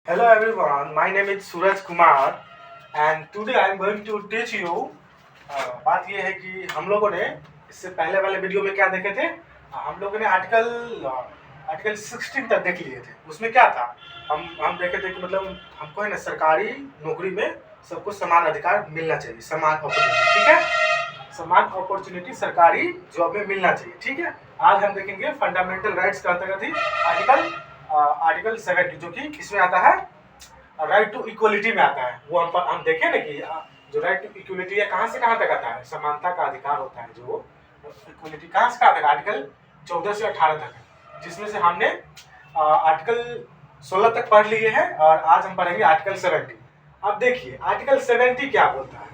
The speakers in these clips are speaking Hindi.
Hello everyone, my name is Suraj Kumar and today I am going to teach you बात ये है कि हम लोगों ने इससे पहले वाले वीडियो में क्या देखे थे। हम लोगों ने आर्टिकल 16 तक देख लिए थे। उसमें क्या था, हम देखे थे कि मतलब हमको है ना सरकारी नौकरी में सबको समान अधिकार मिलना चाहिए, समान अपॉर्चुनिटी। ठीक है, समान अपॉर्चुनिटी सरकारी जॉब में मिलना चाहिए। ठीक है, आज हम देखेंगे फंडामेंटल राइट्स का अंतर्गत ही आर्टिकल 70 जो कि इसमें आता है राइट टू इक्वलिटी में आता है। वो हम देखें ना कि जो राइट टू इक्वलिटी है कहाँ से कहाँ तक आता है, समानता का अधिकार होता है। जो इक्वलिटी कहाँ से कहाँ तक, आर्टिकल 14 से 18 तक है, जिसमें से हमने आर्टिकल 16 तक पढ़ लिए हैं और आज हम पढ़ेंगे आर्टिकल 70। अब देखिए आर्टिकल 70 क्या बोलता है।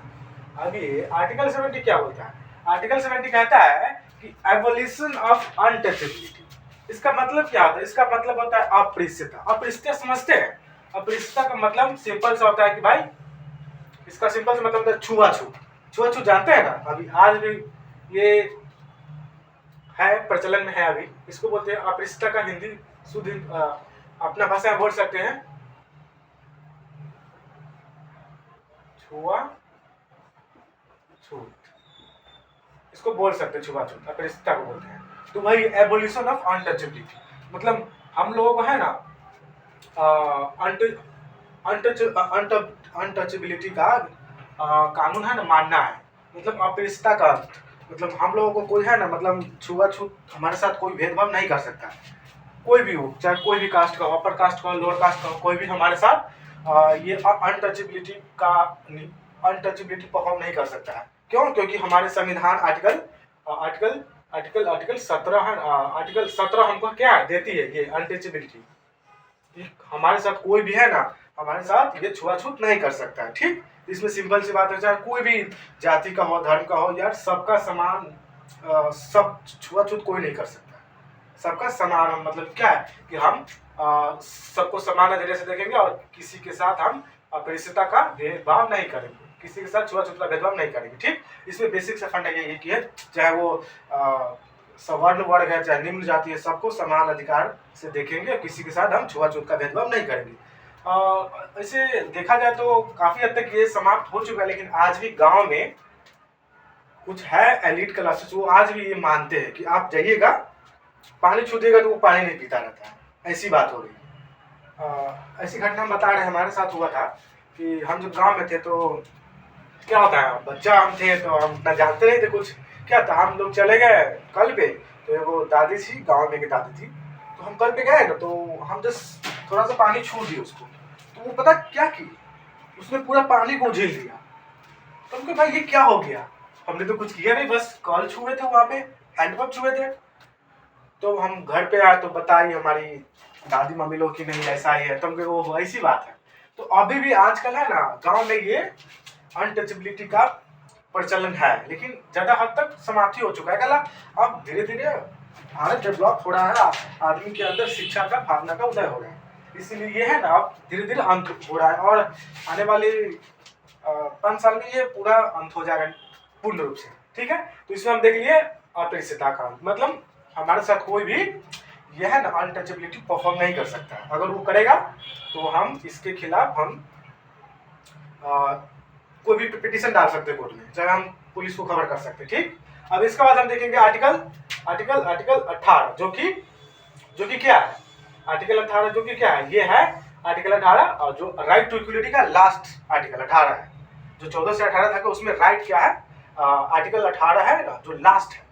अभी आर्टिकल 70 क्या बोलता है, आर्टिकल 70 कहता है कि एबोलिशन ऑफ अनटचेबिलिटी। इसका मतलब क्या होता है, इसका मतलब होता है अपृष्यता। अपृष्यता समझते हैं, अपृष्यता का मतलब सिंपल सा होता है कि भाई, इसका सिंपल सा मतलब होता है छुआछूत। छुआछूत जानते हैं ना, अभी आज भी ये है, प्रचलन में है अभी। इसको बोलते हैं अपृष्यता का हिंदी शुद्ध अपना भाषा में बोल सकते हैं छुआछूत। इसको बोल सकते हैं छुआछूत, अपृष्यता को बोलते हैं। तो वही एबोलिशन ऑफ अनटचेबिलिटी, मतलब हम लोगों को है ना अनटचेबिलिटी का कानून है ना मानना है। मतलब अपृष्यता का अर्थ मतलब हम लोगों को कोई है ना, मतलब छुआछूत हमारे साथ कोई भेदभाव नहीं कर सकता है। कोई भी हो, चाहे कोई भी कास्ट का हो, अपर कास्ट का हो, लोअर कास्ट का हो, कोई भी हमारे साथ ये अनटचेबिलिटी परफॉर्म नहीं कर सकता है। क्यों? क्योंकि हमारे संविधान आर्टिकल 17 है। आर्टिकल 17 हमको क्या देती है, ये अनटचेबिलिटी। हमारे साथ कोई भी है ना, हमारे साथ ये छुआछूत नहीं कर सकता है। ठीक, इसमें सिंपल सी बात है, चाहे कोई भी जाति का हो, धर्म का हो, यार सबका समान, सब छुआछूत कोई नहीं कर सकता। सबका समान मतलब क्या है कि हम सबको समान नजरिए से देखेंगे और किसी के साथ हम अपृष्यता का भेदभाव नहीं करेंगे, किसी के साथ छुआछूत का भेदभाव नहीं करेंगे। ठीक, इसमें बेसिक से फंडा यही है, चाहे वो सवर्ण वर्ग है चाहे निम्न जाति है, सबको समान अधिकार से देखेंगे, किसी के साथ हम छुआछूत का भेदभाव नहीं करेंगे। इसे देखा जाए तो काफी हद तक ये समाप्त हो चुका है, लेकिन आज भी गांव में कुछ है एलिट क्लासेस, वो आज भी ये मानते हैं कि आप जाइएगा, पानी छू देगा तो वो पानी नहीं पीता रहता है। ऐसी बात हो रही। ऐसी घटना हम बता रहे हैं, हमारे साथ हुआ था कि हम जब गांव में थे तो क्या होता है, बच्चा हम थे तो हम ना जानते नहीं थे कुछ। क्या था, हम लोग चले गए कल पे, तो वो दादी थी, गांव में की दादी थी, तो हम कल पे गए ना, तो हम जस्ट थोड़ा सा पानी छू दिए उसको, तो वो पता क्या की, उसने पूरा पानी को झील दिया। तो हमको भाई ये क्या हो गया, हमने तो कुछ किया नहीं, बस कॉल छुए थे, वहाँ पे हैंडपंप छुए थे। तो हम घर पे आए तो बताई हमारी दादी मम्मी लोग की नहीं ऐसा ही है, तो हमको वो ऐसी बात है। तो अभी भी आजकल है ना गांव में ये अनटचेबिलिटी का प्रचलन है, लेकिन ज्यादा हद तक समाप्ति हो चुका है। कल अब धीरे धीरे भारत डेवलप हो रहा है, आदमी के अंदर शिक्षा का भावना का उदय हो रहा है, इसीलिए ये है ना अब धीरे धीरे अंत हो रहा है और आने वाले 5 साल में ये पूरा अंत हो जाएगा पूर्ण रूप से। ठीक है, तो इसमें हम देख लिए अपृष्यता का मतलब हमारे साथ कोई भी यह है ना अनटचेबिलिटी परफॉर्म नहीं कर सकता। अगर वो करेगा तो हम इसके खिलाफ हम कोई भी पिटीशन डाल सकते हैं कोर्ट में, चाहे हम पुलिस को खबर कर सकते हैं। ठीक, अब इसके बाद हम देखेंगे आर्टिकल 18 जो कि क्या है। आर्टिकल 18 जो कि क्या है, ये है आर्टिकल 18 और जो राइट टू इक्वलिटी का लास्ट आर्टिकल 18 है। जो 14 से 18 था उसमें राइट क्या है, आर्टिकल 18 है ना, जो लास्ट है।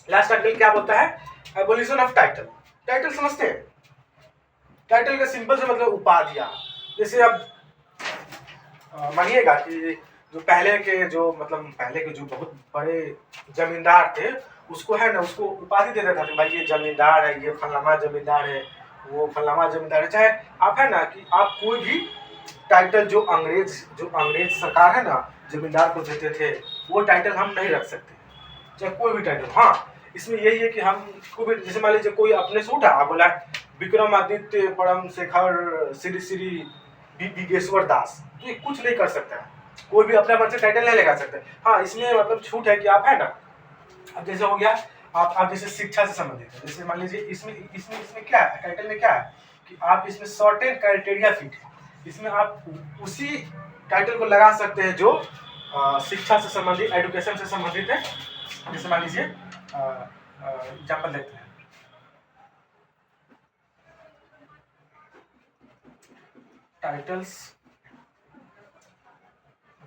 लास्ट आर्टिकल क्या बोलता है, एबोलिशन ऑफ टाइटल। टाइटल समझते हैं, टाइटल का सिंपल से मतलब उपाधियां। जैसे अब मानिएगा कि जो पहले के जो बहुत बड़े जमींदार थे, उसको है ना, उसको उपाधि दे देता था, भाई ये जमींदार है, ये फलाना जमींदार है, वो फलाना जमींदार है। चाहे आप है ना कि आप कोई भी टाइटल जो अंग्रेज सरकार है ना जमींदार को देते थे, वो टाइटल हम नहीं रख सकते, चाहे कोई भी टाइटल। हाँ, इसमें यही है कि हम को भी, जैसे मान लीजिए कोई अपने से उठा बोला विक्रमादित्य परम शेखर श्री श्री बिगेश्वर दास, तो ये कुछ नहीं कर सकता है, कोई भी अपने मन से टाइटल नहीं लगा सकते। हाँ, इसमें मतलब छूट है कि आप है ना, अब जैसे हो गया आप जैसे शिक्षा से संबंधित है, जैसे मान लीजिए इसमें क्या है, टाइटल में क्या है कि आप इसमें सर्टेन क्राइटेरिया फिट है, इसमें आप उसी टाइटल को लगा सकते हैं जो शिक्षा से संबंधित, एजुकेशन से संबंधित है। जैसे मान लीजिए एग्जाम्पल लेते हैं, titles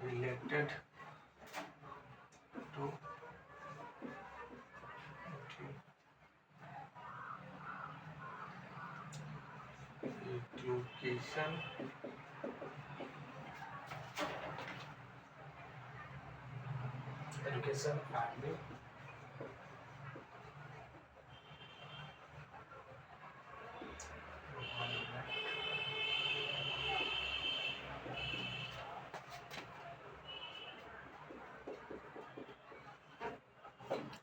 related to education army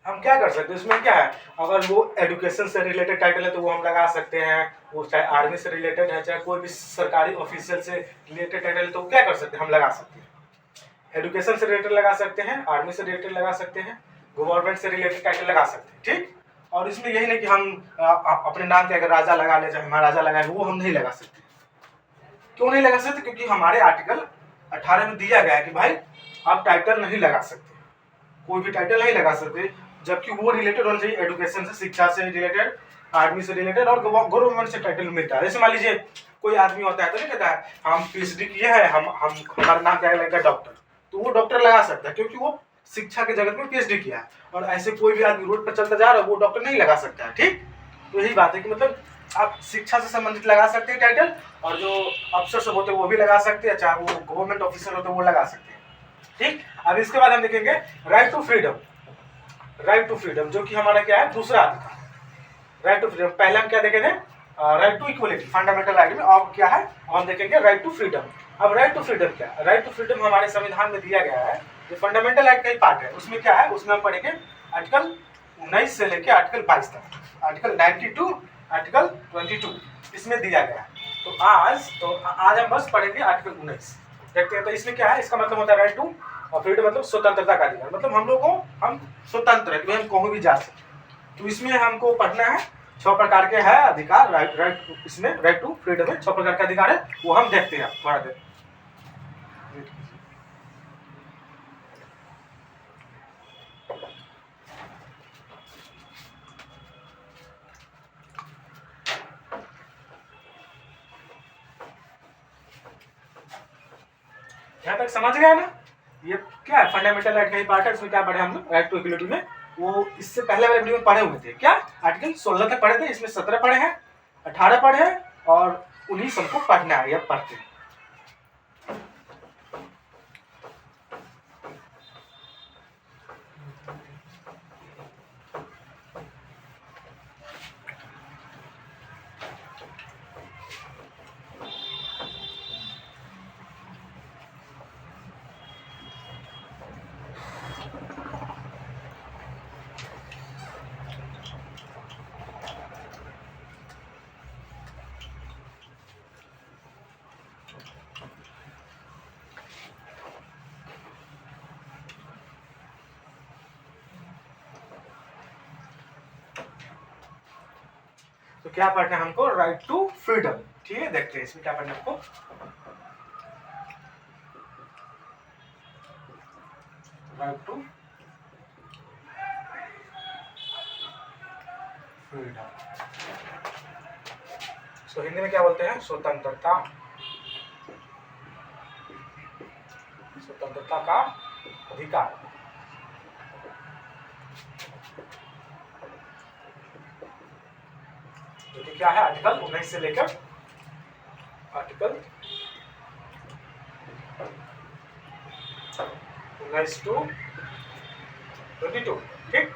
हम क्या कर सकते हैं, इसमें क्या है, अगर वो एजुकेशन से रिलेटेड टाइटल है तो वो हम लगा सकते हैं, वो चाहे आर्मी से रिलेटेड है, चाहे कोई भी सरकारी ऑफिशियल से रिलेटेड टाइटल है तो क्या कर सकते हैं, हम लगा सकते हैं। एजुकेशन से रिलेटेड लगा सकते हैं, आर्मी से रिलेटेड लगा सकते हैं, गवर्नमेंट से रिलेटेड टाइटल लगा सकते हैं, ठीक। और इसमें यही नहीं कि हम अपने नाम के अगर राजा लगा ले, चाहे महाराजा लगाए, वो हम नहीं लगा सकते। क्यों नहीं लगा सकते? क्योंकि हमारे आर्टिकल 18 में दिया गया है कि भाई आप टाइटल नहीं लगा सकते, कोई भी टाइटल नहीं लगा सकते, जबकि वो रिलेटेड होना चाहिए एजुकेशन से, शिक्षा से रिलेटेड, आर्मी से रिलेटेड और गवर्नमेंट से टाइटल मिलता है। जैसे मान लीजिए कोई आदमी होता है तो नहीं कहता है हम पीएचडी किए हैं, हम हमारा नाम क्या लगेगा, डॉक्टर, तो वो डॉक्टर लगा सकता है क्योंकि वो शिक्षा के जगत में पीएचडी किया है। और ऐसे कोई भी आदमी रोड पर चलता जा रहा है वो डॉक्टर नहीं लगा सकता है, ठीक। तो यही बात है कि मतलब आप शिक्षा से संबंधित लगा सकते हैं टाइटल, और जो अफसर सब होते हैं वो भी लगा सकते हैं, चाहे वो गवर्नमेंट ऑफिसर होते हैं वो लगा सकते हैं, ठीक। अब इसके बाद हम देखेंगे right to freedom. Right to freedom जो कि हमारा क्या है, दूसरा अधिकार। राइट टू फ्रीडम, पहले हम क्या देखे थे, right to equality fundamental right में, अब क्या है, हम देखेंगे राइट टू फ्रीडम। अब राइट टू फ्रीडम क्या है? राइट टू फ्रीडम हमारे संविधान में दिया गया है, जो फंडामेंटल राइट का ही पार्ट है। उसमें क्या है, उसमें हम पढ़ेंगे आर्टिकल 19 से लेकर आर्टिकल 22 तक, आर्टिकल 92, आर्टिकल 22 इसमें दिया गया है। तो आज हम बस पढ़ेंगे आर्टिकल 19, देखते हैं। तो इसमें क्या है, इसका मतलब होता है राइट टू, और फ्रीडम मतलब स्वतंत्रता का अधिकार, मतलब हम लोग को हम स्वतंत्र है कि हम कहीं भी जा सकते। तो इसमें हमको पढ़ना है 6 प्रकार के है अधिकार, राइट इसमें राइट टू फ्रीडम में 6 प्रकार के अधिकार है, वो हम देखते हैं थोड़ा देर। यहाँ तक समझ गया ना? ये क्या है, फंडामेंटल राइट का ही पार्ट है। इसमें क्या पढ़े हम लोग, राइट टू इक्वलिटी में, वो इससे पहले वाले वीडियो में पढ़े हुए थे। क्या आर्टिकल 16 तक पढ़े थे, इसमें 17 पढ़े हैं, 18 पढ़े हैं, और 19 हमको पढ़ना है, या पढ़ते हैं। तो क्या पढ़ना है हमको, राइट टू फ्रीडम, ठीक है। देखते हैं इसमें क्या पढ़ना है हमको, राइट टू फ्रीडम। तो हिंदी में क्या बोलते हैं, स्वतंत्रता, स्वतंत्रता का अधिकार। जो कि क्या है, आर्टिकल 19 से लेकर आर्टिकल 19 टू 22, ठीक।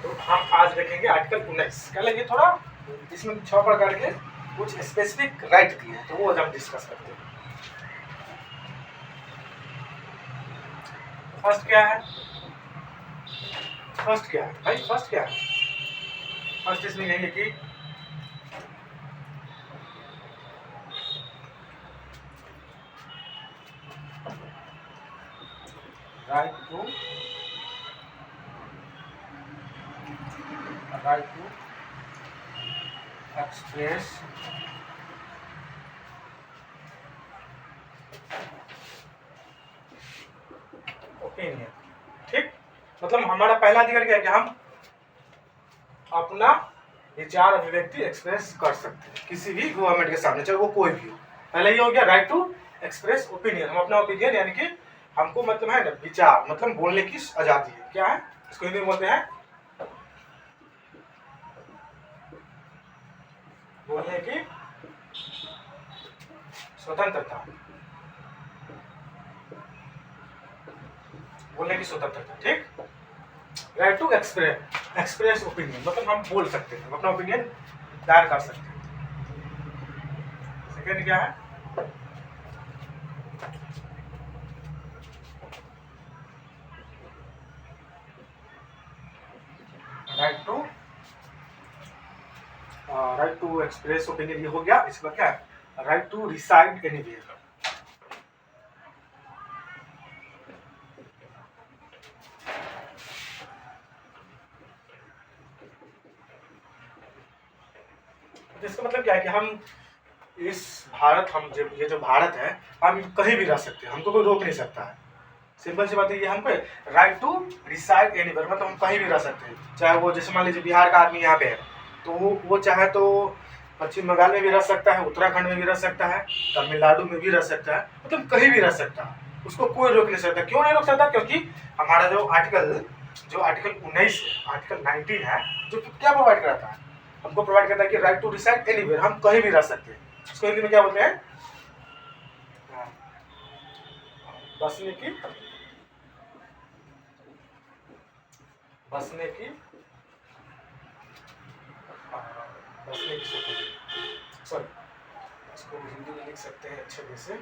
तो हम आज देखेंगे आर्टिकल 19। क्या लगे थोड़ा, इसमें 6 प्रकार के कुछ स्पेसिफिक राइट दिए हैं, तो वो आज हम डिस्कस करते हैं। फर्स्ट क्या है, फर्स्ट क्या है भाई, फर्स्ट क्या है, फर्स्ट इसमें यही है कि राइट टू एक्सप्रेस ओपिनियन। ठीक, मतलब हमारा पहला अधिकार क्या है कि हम अपना विचार अभिव्यक्ति एक्सप्रेस कर सकते हैं किसी भी गवर्नमेंट के सामने, चाहे वो कोई भी हो। पहले ये हो गया राइट टू एक्सप्रेस ओपिनियन, हम अपना ओपिनियन यानी कि हमको मतलब है ना विचार, मतलब बोलने की आजादी है। क्या है इसको हिंदी में बोलते हैं बोलने की स्वतंत्रता, बोलने की स्वतंत्रता। ठीक, राइट टू एक्सप्रेस ओपिनियन मतलब हम बोल सकते हैं, अपना ओपिनियन दायर कर सकते हैं। सेकेंड क्या है राइट टू एक्सप्रेस ओपिनियन, ये हो गया। इसका क्या है राइट टू रिसाइड एनीवेयर। इसका मतलब क्या है कि हम इस भारत, हम ये जो भारत है, हम कहीं भी रह सकते हैं, हमको कोई रोक नहीं सकता है। सिंपल सी बात है, ये हमको राइट टू रिसाइड एनीवेयर, मतलब हम कहीं भी रह सकते हैं। चाहे वो जैसे मान लीजिए बिहार का आदमी यहाँ पे है, तो वो चाहे तो पश्चिम बंगाल में भी रह सकता है, उत्तराखंड में भी रह सकता है, तमिलनाडु में भी रह सकता है, मतलब कहीं भी रह सकता है, उसको कोई रोक नहीं सकता। क्यों नहीं रोक सकता? क्योंकि हमारा जो आर्टिकल 19 आर्टिकल 19 है, जो क्या प्रोवाइड कराता है, हमको प्रोवाइड करता है कि राइट टू रिसाइड एनीवेयर, हम कहीं भी रह सकते हैं। इसको हिंदी में क्या बोलते हैं? बसने की स्वतंत्रता। सॉरी, इसको हिंदी में लिख सकते हैं अच्छे से।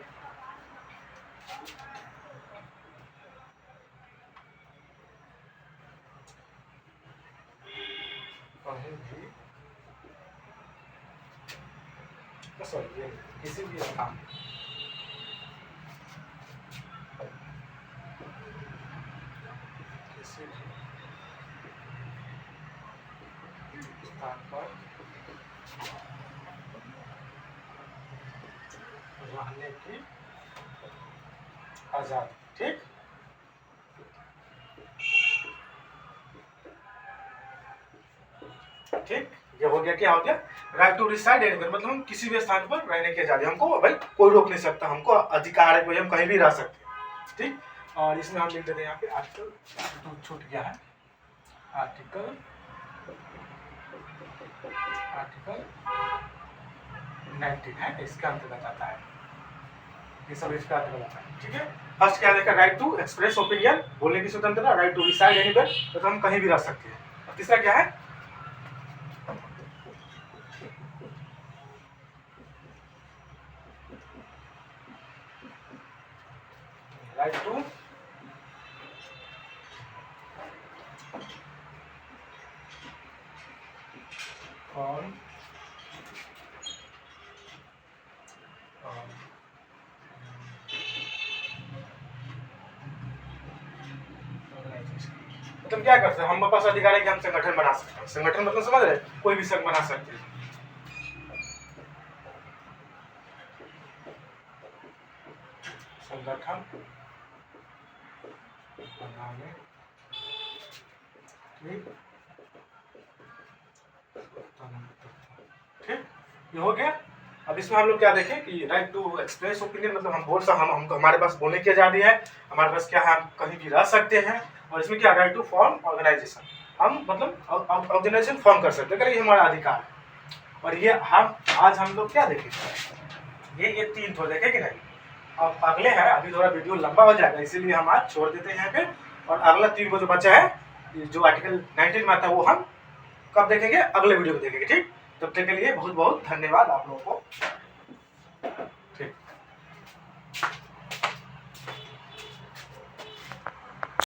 सॉरी, ये किसी भी स्थान पर रहने की आजादी। ठीक, ठीक, ये हो गया। क्या हो गया? राइट टू रिसाइड एनीवेयर, मतलब हम किसी भी स्थान पर रहने की आजादी, हमको भाई कोई रोक नहीं सकता, हमको अधिकार है, कोई हम कहीं भी रह सकते हैं। ठीक, और इसमें हम लिख देते हैं यहाँ पे आर्टिकल छूट गया है, आर्टिकल 19 है, इसका अंतर्गत आता है, ये सब इसका अंतर्गत आता है। ठीक है, फर्स्ट क्या देखा? राइट टू एक्सप्रेस ओपिनियन, बोलने की स्वतंत्रता, राइट टू रिसाइड एनीवेयर, तो हम कहीं भी रह सकते हैं। और तीसरा क्या है? राइट टू फॉर्म मतलब क्या करते हैं, हम पास अधिकार है कि हम संगठन बना सकते हैं। संगठन मतलब समझ रहे, कोई भी संघ बना सकते हैं। संगठन बनाने की, ठीक, ये हो गया। अब इसमें हम लोग क्या देखें कि राइट टू एक्सप्रेस ओपिनियन, मतलब हम बोल सकते, हम हमारे पास बोलने की आजादी है, हमारे पास क्या है, हम कहीं भी रह सकते हैं। और इसमें क्या राइट टू फॉर्म ऑर्गेनाइजेशन, हम मतलब ऑर्गेनाइजेशन फॉर्म कर सकते हैं, ये हमारा अधिकार है। और ये हम आज हम लोग क्या देखें, ये 3 तो देखे कि नहीं। अब अगले हैं, अभी थोड़ा वीडियो लंबा हो जाएगा, इसीलिए हम आज छोड़ देते हैं यहाँ पे। और अगला 3 को जो बचा है, जो आर्टिकल 19 में आता है, वो हम कब देखेंगे? अगले वीडियो में देखेंगे। ठीक, तब तक के लिए बहुत बहुत धन्यवाद आप लोगों को।